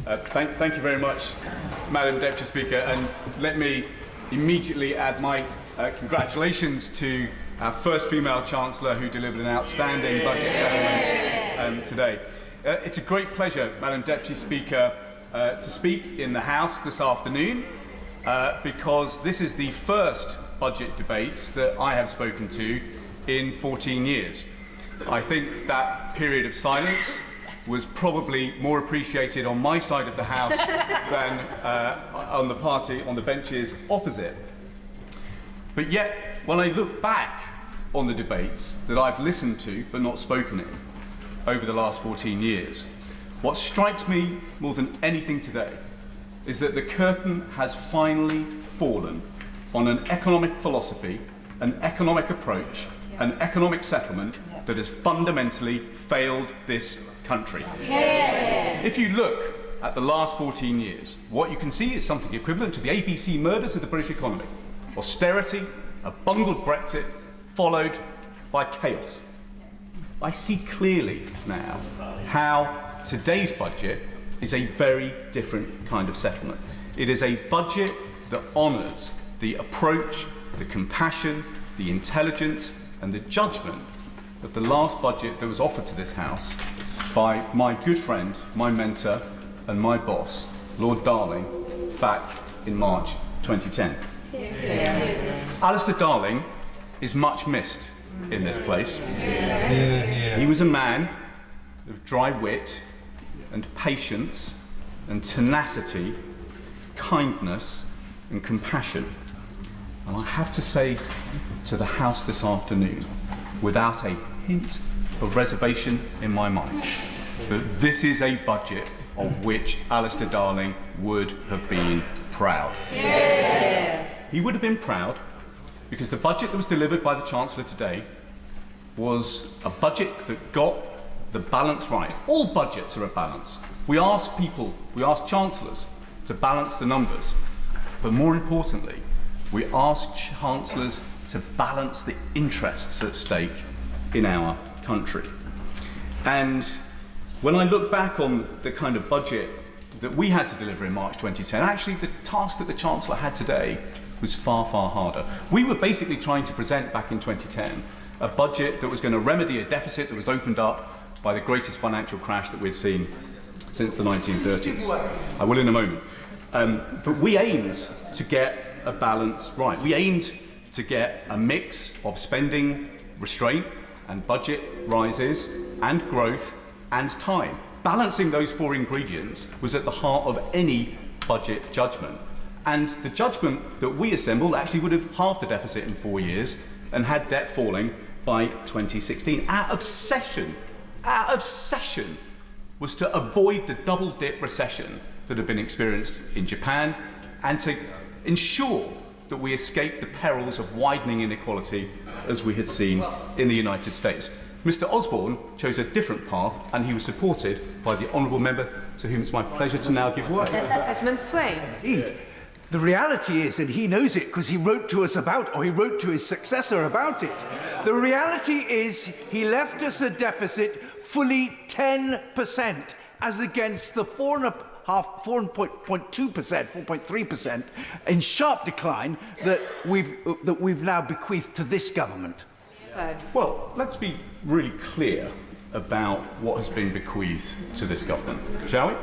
Thank you very much, Madam Deputy Speaker, and let me immediately add my congratulations to our first female Chancellor who delivered an outstanding budget settlement today. It's a great pleasure, Madam Deputy Speaker, to speak in the House this afternoon because this is the first budget debate that I have spoken to in 14 years. I think that period of silence was probably more appreciated on my side of the House than on the benches opposite. But yet, when I look back on the debates that I've listened to but not spoken in over the last 14 years, what strikes me more than anything today is that the curtain has finally fallen on an economic philosophy, an economic approach, an economic settlement that has fundamentally failed this country. Yeah. If you look at the last 14 years, what you can see is something equivalent to the ABC murders of the British economy. Austerity, a bungled Brexit, followed by chaos. I see clearly now how today's budget is a very different kind of settlement. It is a budget that honours the approach, the compassion, the intelligence and the judgment of the last budget that was offered to this House by my good friend, my mentor and my boss, Lord Darling, back in March 2010. Alistair Darling is much missed in this place. He was a man of dry wit and patience and tenacity, kindness and compassion. And I have to say to the House this afternoon, without a hint of reservation in my mind, that this is a budget of which Alistair Darling would have been proud. Yeah. He would have been proud because the budget that was delivered by the Chancellor today was a budget that got the balance right. All budgets are a balance. We ask people, we ask Chancellors to balance the numbers, but more importantly, we ask Chancellors to balance the interests at stake in our country. And when I look back on the kind of budget that we had to deliver in March 2010, actually the task that the Chancellor had today was far, far harder. We were basically trying to present back in 2010 a budget that was going to remedy a deficit that was opened up by the greatest financial crash that we'd seen since the 1930s. I will in a moment. But we aimed to get a balance right. We aimed to get a mix of spending restraint and budget rises and growth and time. Balancing those four ingredients was at the heart of any budget judgment. And the judgment that we assembled actually would have halved the deficit in 4 years and had debt falling by 2016. Our obsession was to avoid the double-dip recession that had been experienced in Japan and to ensure that we escaped the perils of widening inequality as we had seen in the United States. Mr Osborne chose a different path and he was supported by the honourable member to whom it's my pleasure to now give way. Desmond Swain. Indeed. The reality is, and he knows it because he wrote to us about, or he wrote to his successor about it, the reality is he left us a deficit fully 10% as against the 4.2%, in sharp decline that we've now bequeathed to this government. Well, let's be really clear about what has been bequeathed to this government, shall we?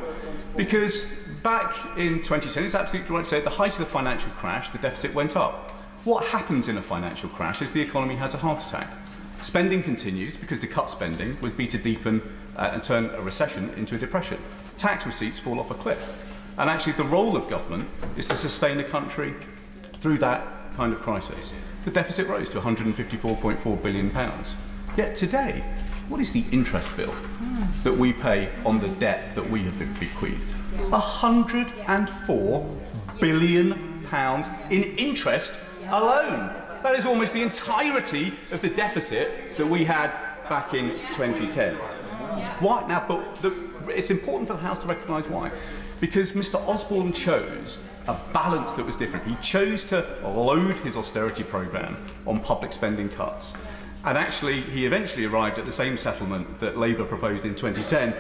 Because back in 2010, it's absolutely right to say at the height of the financial crash, the deficit went up. What happens in a financial crash is the economy has a heart attack. Spending continues because to cut spending would be to deepen and turn a recession into a depression. Tax receipts fall off a cliff. And actually the role of government is to sustain a country through that kind of crisis. The deficit rose to £154.4 billion. Yet today, what is the interest bill that we pay on the debt that we have been bequeathed? £104 billion in interest alone. That is almost the entirety of the deficit that we had back in 2010. Why? Now, but it's important for the House to recognise why. Because Mr Osborne chose a balance that was different. He chose to load his austerity programme on public spending cuts. And actually, he eventually arrived at the same settlement that Labour proposed in 2010,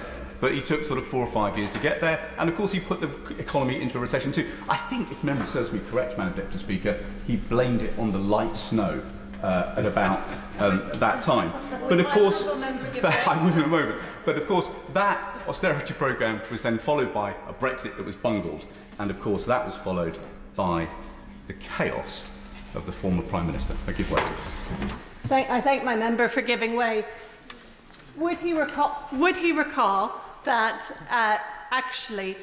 but he took sort of 4 or 5 years to get there, and of course he put the economy into a recession too. I think, if memory serves me correct, Madam Deputy Speaker, he blamed it on the light snow at about that time. But of course, I will in a moment. But of course, that austerity programme was then followed by a Brexit that was bungled, and of course that was followed by the chaos of the former Prime Minister. I give way. I thank my member for giving way. Would he recall that actually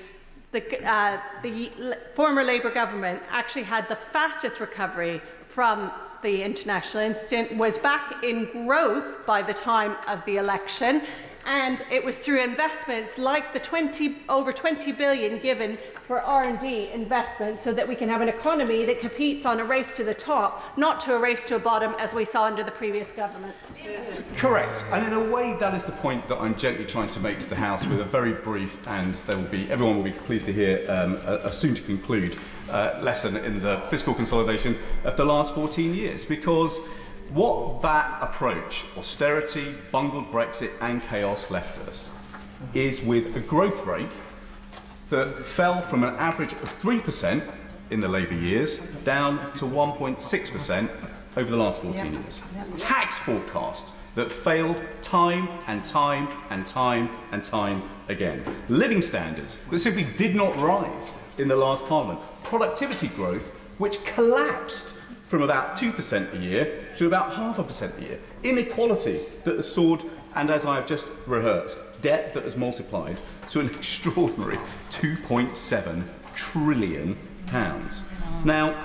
the former Labour government actually had the fastest recovery from the international incident, was back in growth by the time of the election, and it was through investments like the over 20 billion given for R&D investments, so that we can have an economy that competes on a race to the top, not to a race to a bottom as we saw under the previous government. Correct, and in a way that is the point that I'm gently trying to make to the House with a very brief, and everyone will be pleased to hear a soon to conclude lesson in the fiscal consolidation of the last 14 years, because what that approach, austerity, bungled Brexit and chaos, left us is with a growth rate that fell from an average of 3% in the Labour years down to 1.6% over the last 14 years. Tax forecasts that failed time and time and time and time again. Living standards that simply did not rise in the last Parliament. Productivity growth which collapsed from about 2% a year to about 0.5% a year. Inequality that has soared, and as I've just rehearsed, debt that has multiplied to an extraordinary £2.7 trillion. Now,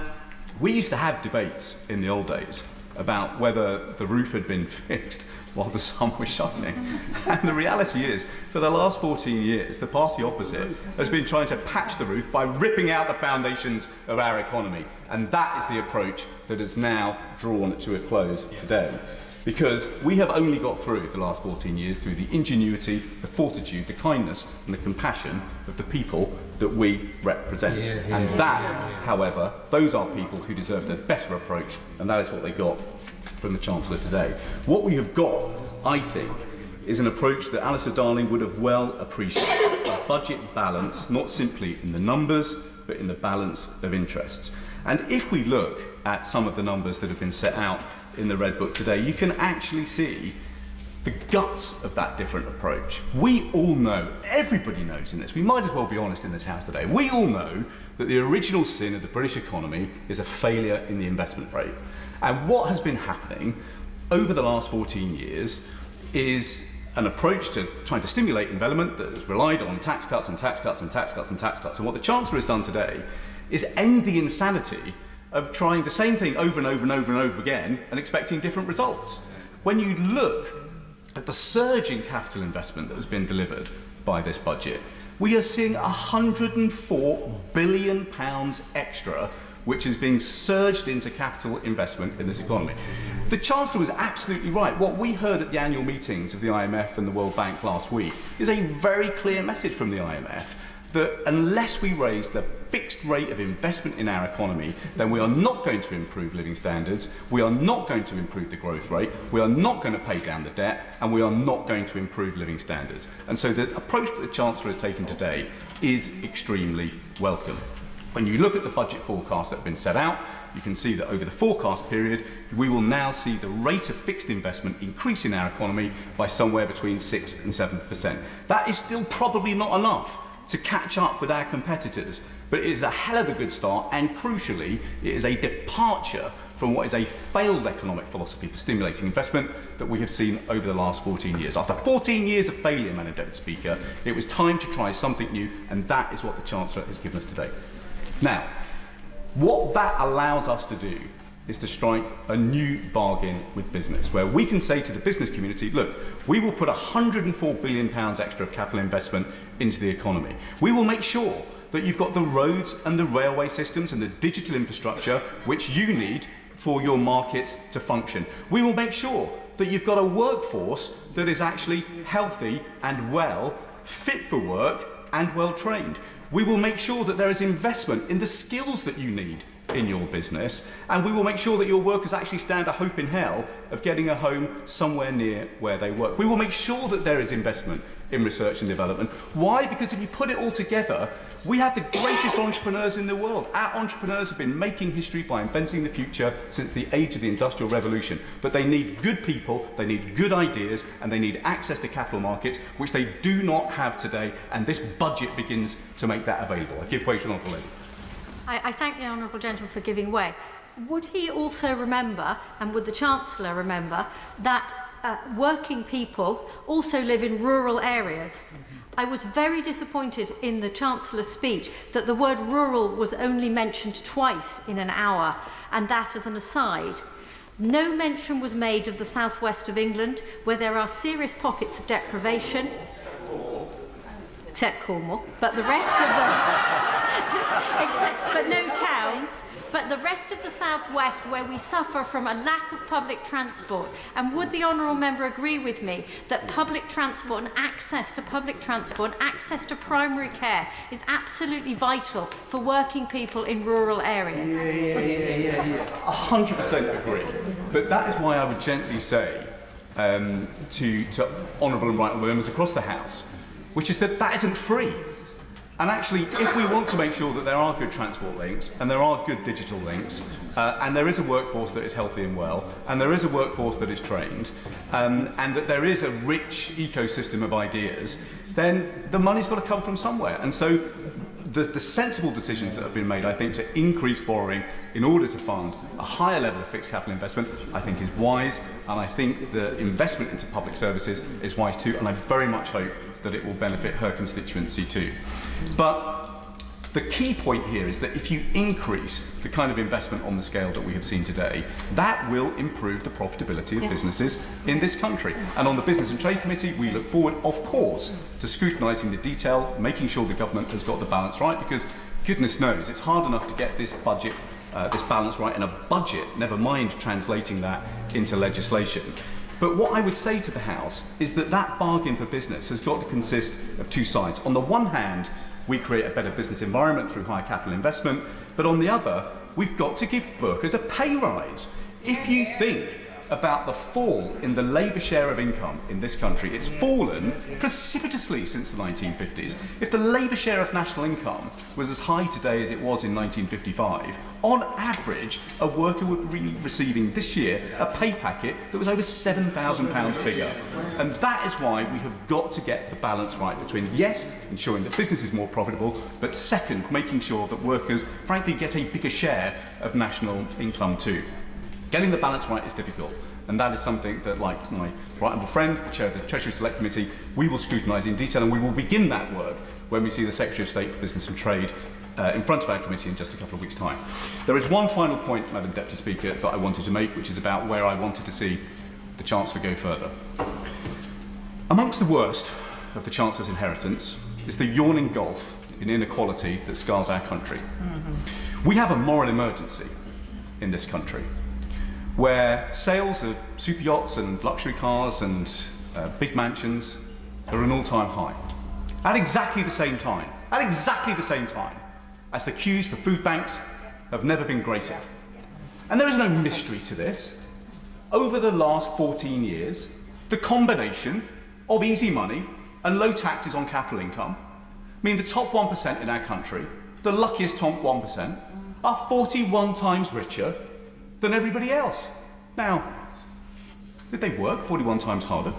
we used to have debates in the old days about whether the roof had been fixed while the sun was shining. And the reality is, for the last 14 years, the party opposite has been trying to patch the roof by ripping out the foundations of our economy. And that is the approach that is now drawn to a close today. Because we have only got through the last 14 years through the ingenuity, the fortitude, the kindness and the compassion of the people that we represent. And that, however, those are people who deserve the better approach, and that is what they got from the Chancellor today. What we have got, I think, is an approach that Alistair Darling would have well appreciated. A budget balance, not simply in the numbers, but in the balance of interests. And if we look at some of the numbers that have been set out in the Red Book today, you can actually see the guts of that different approach. We all know, everybody knows in this, we might as well be honest in this House today, we all know that the original sin of the British economy is a failure in the investment rate. And what has been happening over the last 14 years is an approach to trying to stimulate investment that has relied on tax cuts and tax cuts and tax cuts and tax cuts. And what the Chancellor has done today is end the insanity of trying the same thing over and over and over and over again and expecting different results. When you look at the surge in capital investment that has been delivered by this budget, we are seeing £104 billion extra which is being surged into capital investment in this economy. The Chancellor was absolutely right. What we heard at the annual meetings of the IMF and the World Bank last week is a very clear message from the IMF that unless we raise the fixed rate of investment in our economy, then we are not going to improve living standards, we are not going to improve the growth rate, we are not going to pay down the debt, and we are not going to improve living standards. And so the approach that the Chancellor has taken today is extremely welcome. When you look at the budget forecasts that have been set out, you can see that over the forecast period, we will now see the rate of fixed investment increase in our economy by somewhere between 6 and 7%. That is still probably not enough to catch up with our competitors, but it is a hell of a good start, and crucially, it is a departure from what is a failed economic philosophy for stimulating investment that we have seen over the last 14 years. After 14 years of failure, Madam Deputy Speaker, it was time to try something new, and that is what the Chancellor has given us today. Now, what that allows us to do is to strike a new bargain with business, where we can say to the business community, look, we will put £104 billion extra of capital investment into the economy. We will make sure that you've got the roads and the railway systems and the digital infrastructure which you need for your markets to function. We will make sure that you've got a workforce that is actually healthy and well, fit for work and well trained. We will make sure that there is investment in the skills that you need in your business, and we will make sure that your workers actually stand a hope in hell of getting a home somewhere near where they work. We will make sure that there is investment in research and development. Why? Because if you put it all together, we have the greatest entrepreneurs in the world. Our entrepreneurs have been making history by inventing the future since the age of the Industrial Revolution. But they need good people, they need good ideas, and they need access to capital markets, which they do not have today, and this budget begins to make that available. I give way to an honourable lady. I thank the honourable gentleman for giving way. Would he also remember, and would the Chancellor remember, that working people also live in rural areas? I was very disappointed in the Chancellor's speech that the word rural was only mentioned twice in an hour, and that as an aside. No mention was made of the southwest of England, where there are serious pockets of deprivation, except Cornwall, but the rest of but no towns, but the rest of the southwest where we suffer from a lack of public transport. And would the honourable member agree with me that public transport and access to primary care is absolutely vital for working people in rural areas? 100% agree. But that is why I would gently say to honourable and right honourable members across the House, which is that isn't free. And actually, if we want to make sure that there are good transport links, and there are good digital links, and there is a workforce that is healthy and well, and there is a workforce that is trained, and that there is a rich ecosystem of ideas, then the money's got to come from somewhere. And so the sensible decisions that have been made, I think, to increase borrowing in order to fund a higher level of fixed capital investment, I think is wise, and I think the investment into public services is wise too, and I very much hope that it will benefit her constituency too. But the key point here is that if you increase the kind of investment on the scale that we have seen today, that will improve the profitability of businesses in this country. And on the Business and Trade Committee, we look forward, of course, to scrutinising the detail, making sure the government has got the balance right, because goodness knows it's hard enough to get this budget, this balance right in a budget, never mind translating that into legislation. But what I would say to the House is that that bargain for business has got to consist of two sides. On the one hand, we create a better business environment through higher capital investment, but on the other, we've got to give workers a pay rise. If you think about the fall in the labour share of income in this country, it's fallen precipitously since the 1950s. If the labour share of national income was as high today as it was in 1955, on average, a worker would be receiving this year a pay packet that was over £7,000 bigger. And that is why we have got to get the balance right between, yes, ensuring that business is more profitable, but second, making sure that workers, frankly, get a bigger share of national income too. Getting the balance right is difficult, and that is something that, like my right honourable friend, the chair of the Treasury Select Committee, we will scrutinise in detail, and we will begin that work when we see the Secretary of State for Business and Trade in front of our committee in just a couple of weeks' time. There is one final point, Madam Deputy Speaker, that I wanted to make, which is about where I wanted to see the Chancellor go further. Amongst the worst of the Chancellor's inheritance is the yawning gulf in inequality that scars our country. We have a moral emergency in this country, where sales of super yachts and luxury cars and big mansions are an all-time high. At exactly the same time as the queues for food banks have never been greater. And there is no mystery to this. Over the last 14 years, the combination of easy money and low taxes on capital income mean the top 1% in our country, the luckiest top 1%, are 41 times richer than everybody else. Now, did they work 41 times harder?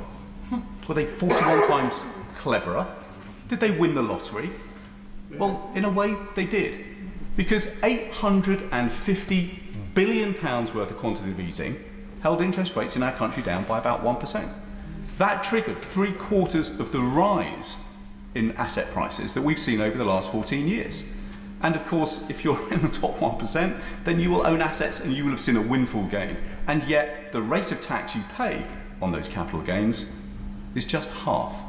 Were they 41 times cleverer? Did they win the lottery? Well, in a way, they did. Because £850 billion worth of quantitative easing held interest rates in our country down by about 1%. That triggered 3/4 of the rise in asset prices that we've seen over the last 14 years. And of course, if you're in the top 1%, then you will own assets and you will have seen a windfall gain. And yet, the rate of tax you pay on those capital gains is just half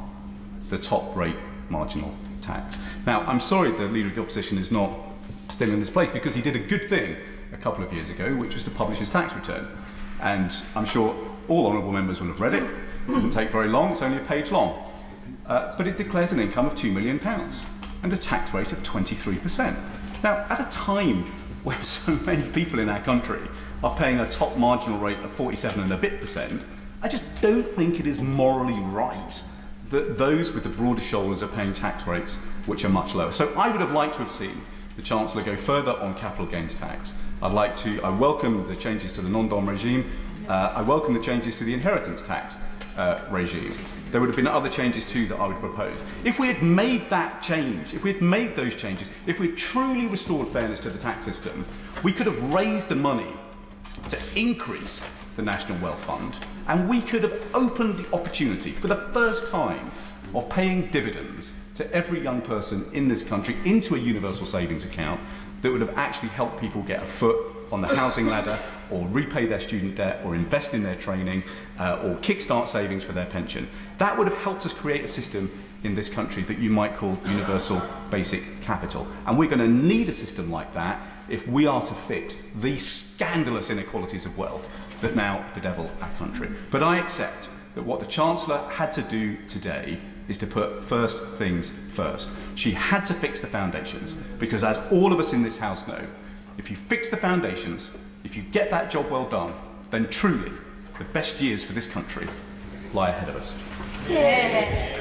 the top rate marginal tax. Now, I'm sorry the Leader of the Opposition is not still in this place, because he did a good thing a couple of years ago, which was to publish his tax return. And I'm sure all honourable members will have read it. It doesn't take very long, it's only a page long. But it declares an income of £2 million and a tax rate of 23%. Now, at a time when so many people in our country are paying a top marginal rate of 47 and a bit %, I just don't think it is morally right that those with the broader shoulders are paying tax rates which are much lower. So I would have liked to have seen the Chancellor go further on capital gains tax. I welcome the changes to the non-dom regime. I welcome the changes to the inheritance tax regime. There would have been other changes too that I would propose. If we had made that change, if we had made those changes, if we had truly restored fairness to the tax system, we could have raised the money to increase the National Wealth Fund, and we could have opened the opportunity for the first time of paying dividends to every young person in this country into a universal savings account that would have actually helped people get a foot on the housing ladder, or repay their student debt, or invest in their training, or kickstart savings for their pension. That would have helped us create a system in this country that you might call universal basic capital. And we're going to need a system like that if we are to fix the scandalous inequalities of wealth that now bedevil our country. But I accept that what the Chancellor had to do today is to put first things first. She had to fix the foundations, because as all of us in this House know, if you fix the foundations, if you get that job well done, then truly the best years for this country lie ahead of us. Yeah.